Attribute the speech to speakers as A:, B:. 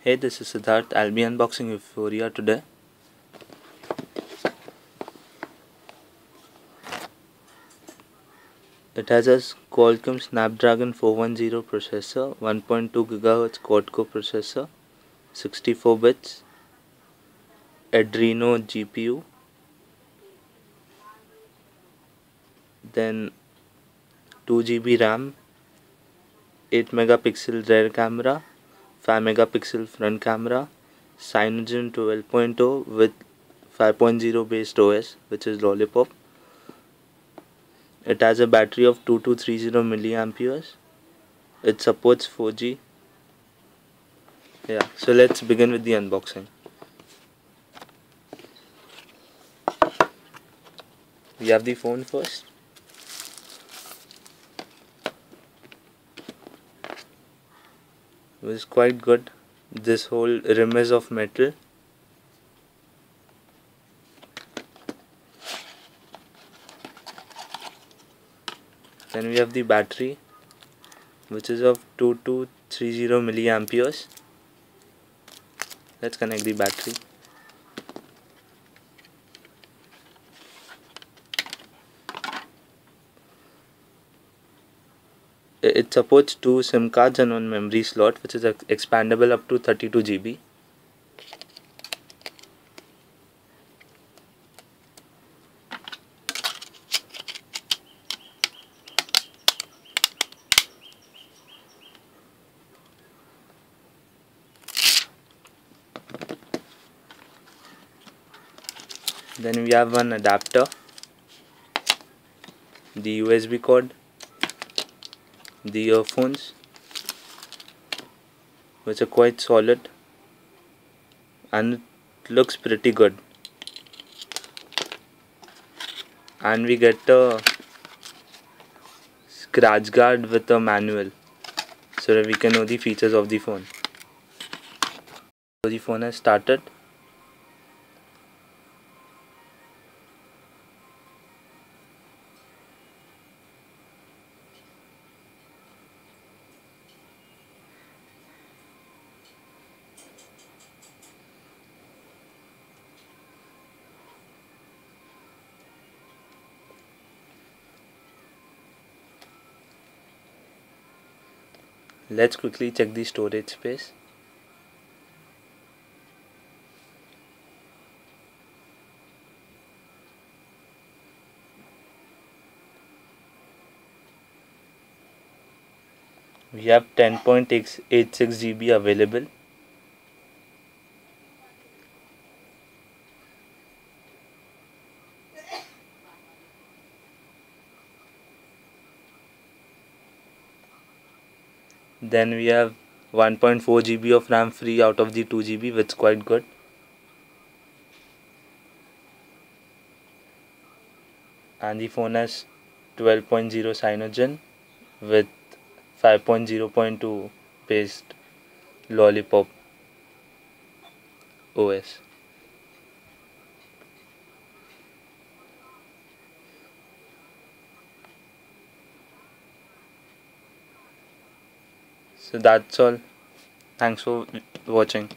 A: Hey, this is Siddharth. I'll be unboxing Euphoria today. It has a Qualcomm Snapdragon 410 processor, 1.2 GHz quad-core processor, 64 bits, Adreno GPU, then 2 GB RAM, 8 megapixel rear camera, 5 megapixel front camera, Cyanogen 12.0 with 5.0 based OS, which is Lollipop. It has a battery of 2230 milliamperes. It supports 4G. Yeah, so let's begin with the unboxing. We have the phone first. It was quite good. This whole rim is of metal. Then we have the battery, which is of 2230 milliamperes. Let's connect the battery. It supports 2 SIM cards and 1 memory slot, which is expandable up to 32 GB. Then we have one adapter, the USB cord, the earphones, which are quite solid and it looks pretty good. And we get a scratch guard with a manual so that we can know the features of the phone. So the phone has started. Let's quickly check the storage space. We have 10.86 GB available. Then we have 1.4 GB of RAM free out of the 2 GB, which is quite good. And the phone has 12.0 Cyanogen with 5.0.2 based Lollipop OS. So that's all. Thanks for watching.